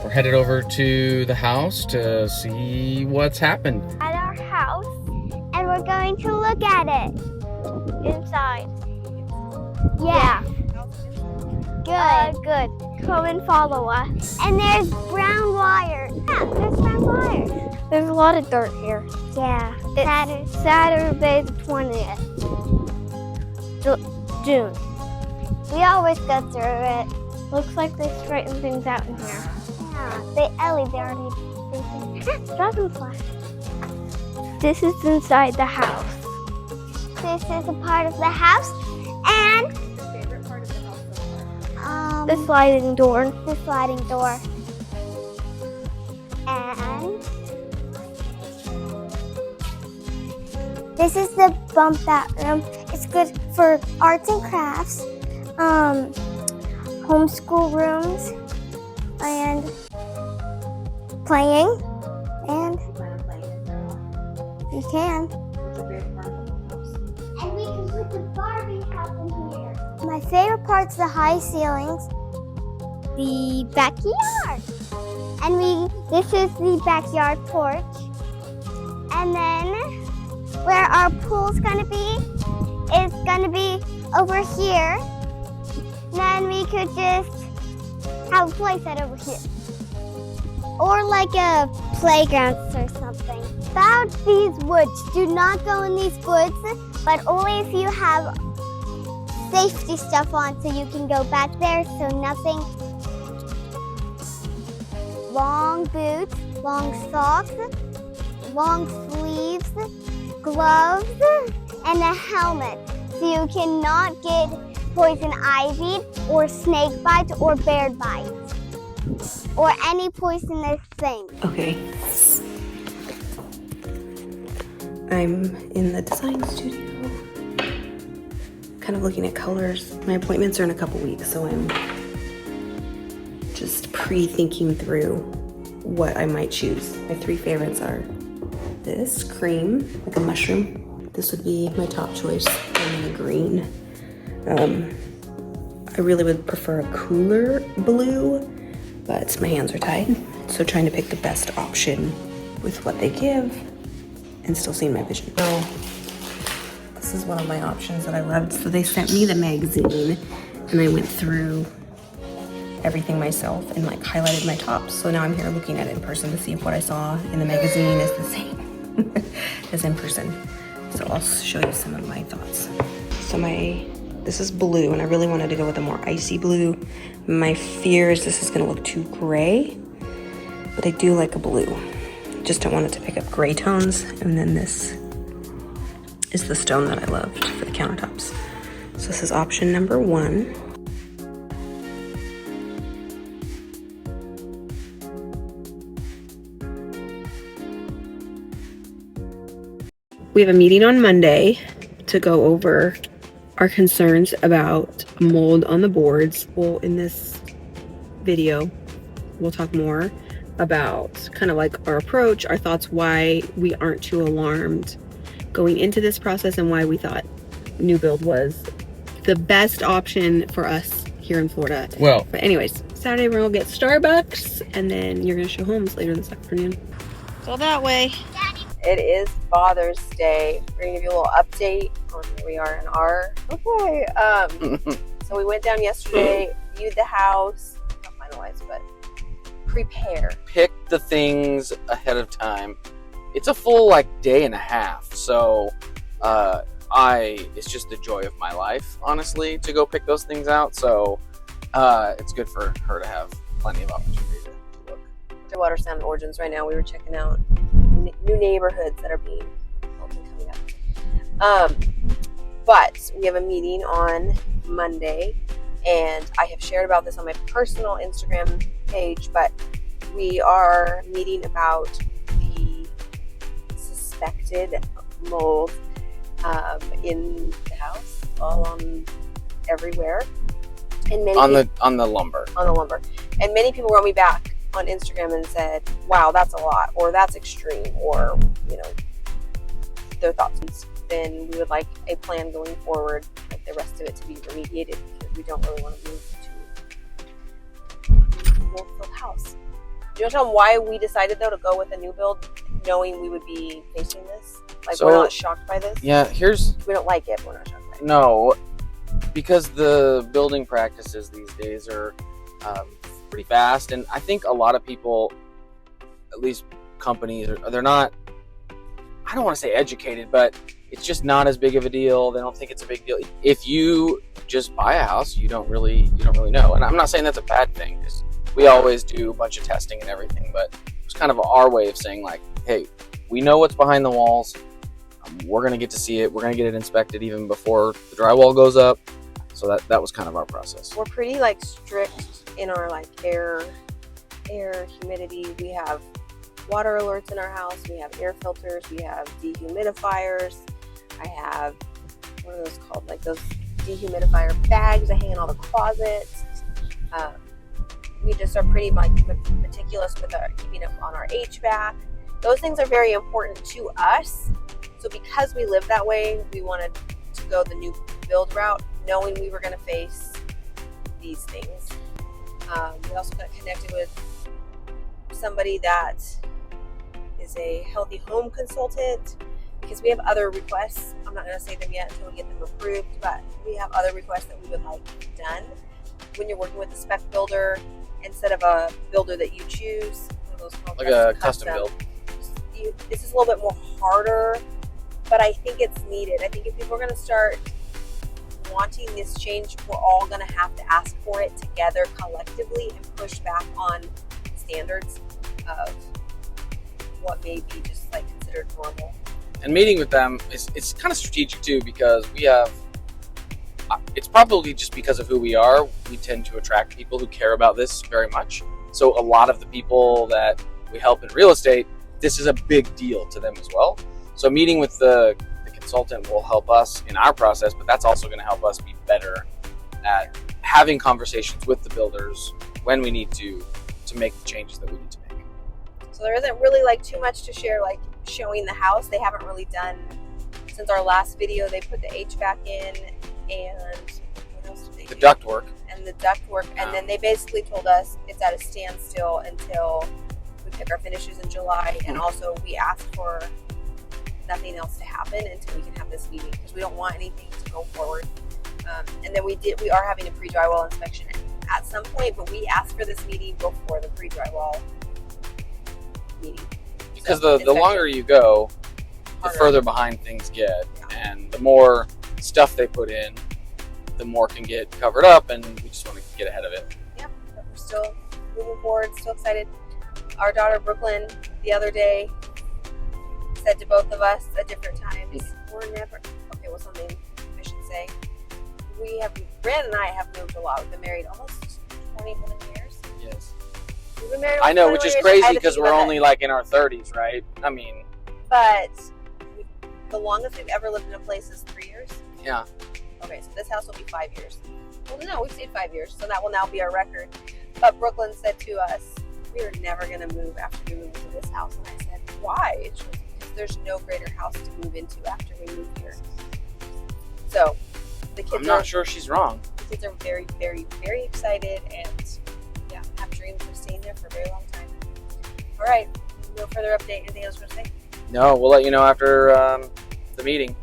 We're headed over to the house to see what's happened. At our house, and we're going to look at it inside. Yeah. Good. Come and follow us. And there's brown wires. Yeah, there's brown wires. There's a lot of dirt here. Yeah. It's Saturday the 20th. June. We always go through it. Looks like they straighten things out in here. Yeah. Ellie, they already dragonfly. This is inside the house. This is a part of the house, and Favorite part of the house so far? the sliding door. The sliding door. And this is the bump out room. It's good for arts and crafts, homeschool rooms, and playing. And you can. And we can put the Barbie house in here. My favorite part's the high ceilings, the backyard. And this is the backyard porch. And then where our pool's gonna be is gonna be over here. Then we could just have a play set over here. Or like a playground or something. About these woods, do not go in these woods, but only if you have safety stuff on so you can go back there, so nothing. Long boots, long socks, long sleeves, gloves, and a helmet, so you cannot get poison ivy or snake bites or bear bites or any poisonous thing. Okay. I'm in the design studio, kind of looking at colors. My appointments are in a couple weeks, so I'm just pre-thinking through what I might choose. My three favorites are this cream, like a mushroom. This would be my top choice, and then a green. I really would prefer a cooler blue, but my hands are tied. So trying to pick the best option with what they give and still seeing my vision. So this is one of my options that I loved. So they sent me the magazine and I went through everything myself and like highlighted my tops. So now I'm here looking at it in person to see if what I saw in the magazine is the same as in person. So I'll show you some of my thoughts. So this is blue, and I really wanted to go with a more icy blue. My fear is this is gonna look too gray, but I do like a blue. Just don't want it to pick up gray tones. And then this is the stone that I loved for the countertops. So this is option number 1. We have a meeting on Monday to go over our concerns about mold on the boards. Well, in this video, we'll talk more about kind of like our approach, our thoughts, why we aren't too alarmed going into this process, and why we thought new build was the best option for us here in Florida. Well, but anyways, Saturday we're gonna get Starbucks, and then you're gonna show homes later this afternoon. So that way. It is Father's Day. We're gonna give you a little update on where we are in our. Okay. So we went down yesterday, viewed the house, not finalized, but prepare. pick the things ahead of time. It's a full like day and a half, so it's just the joy of my life, honestly, to go pick those things out. So it's good for her to have plenty of opportunity to look. The Watersound Origins right now. We were checking out new neighborhoods that are being built and coming up. But we have a meeting on Monday, and I have shared about this on my personal Instagram page, but we are meeting about the suspected mold in the house, all on everywhere. And many on the lumber. On the lumber. And many people wrote me back on Instagram and said, wow, that's a lot, or that's extreme, or, you know, their thoughts. Then we would like a plan going forward, like the rest of it to be remediated, because we don't really want to move to a mold-filled house. you want to tell them why we decided though to go with a new build, knowing we would be facing this? Like, So, we're not shocked by this. Yeah, We don't like it. We're not shocked by it. no, because the building practices these days are pretty fast, and I think a lot of people, at least companies, they're not. I don't want to say educated, but it's just not as big of a deal. They don't think it's a big deal. If you just buy a house, you don't really know. And I'm not saying that's a bad thing, because we always do a bunch of testing and everything. But it's kind of our way of saying, like, hey, we know what's behind the walls. We're gonna get to see it. We're gonna get it inspected even before the drywall goes up. So that was kind of our process. We're pretty like strict in our like air, humidity. We have water alerts in our house. We have air filters. We have dehumidifiers. I have, what are those called? Like those dehumidifier bags that hang in all the closets. We just are pretty like meticulous with our keeping up on our HVAC. Those things are very important to us. So because we live that way, we wanted to go the new build route, knowing we were going to face these things. We also got connected with somebody that is a healthy home consultant, because we have other requests. I'm not going to say them yet until we get them approved, but we have other requests that we would like done. When you're working with a spec builder, instead of a builder that you choose, one of those called Like a custom build. This is a little bit more harder, but I think it's needed. I think if people are going to start wanting this change, we're all going to have to ask for it together collectively and push back on standards of what may be just like considered normal. And meeting with them it's kind of strategic too, because we have, it's probably just because of who we are, we tend to attract people who care about this very much. So a lot of the people that we help in real estate, this is a big deal to them as well. So meeting with the consultant will help us in our process, but that's also going to help us be better at having conversations with the builders when we need to make the changes that we need to make. So there isn't really like too much to share, like showing the house. They haven't really done, since our last video, they put the HVAC in and what else did they do? The ductwork. And the ductwork. And then they basically told us it's at a standstill until we pick our finishes in July. And also we asked for nothing else to happen until we can have this meeting, because we don't want anything to go forward. And then we are having a pre-drywall inspection at some point, but we asked for this meeting before the pre-drywall meeting. Because the longer you go, the further behind things get, and the more stuff they put in, the more can get covered up, and we just want to get ahead of it. Yep, but we're still moving forward, still excited. Our daughter Brooklyn the other day said to both of us at different times, we're never, okay, what's something I should say? Branden and I have moved a lot. We've been married almost 21 years. Yes. We've been married I know, which is crazy because we're only only like in our 30s, right? I mean. But the longest we've ever lived in a place is 3 years. Yeah. Okay, so this house will be 5 years. Well, no, we've stayed 5 years, so that will now be our record. But Brooklyn said to us, we are never going to move after we move into this house. And I said, why? It's just because there's no greater house to move into after we move here. So the kids I'm not sure she's wrong. The kids are very, very, very excited and have dreams of staying there for a very long time. All right, no further update. Anything else you want to say? No, we'll let you know after the meeting.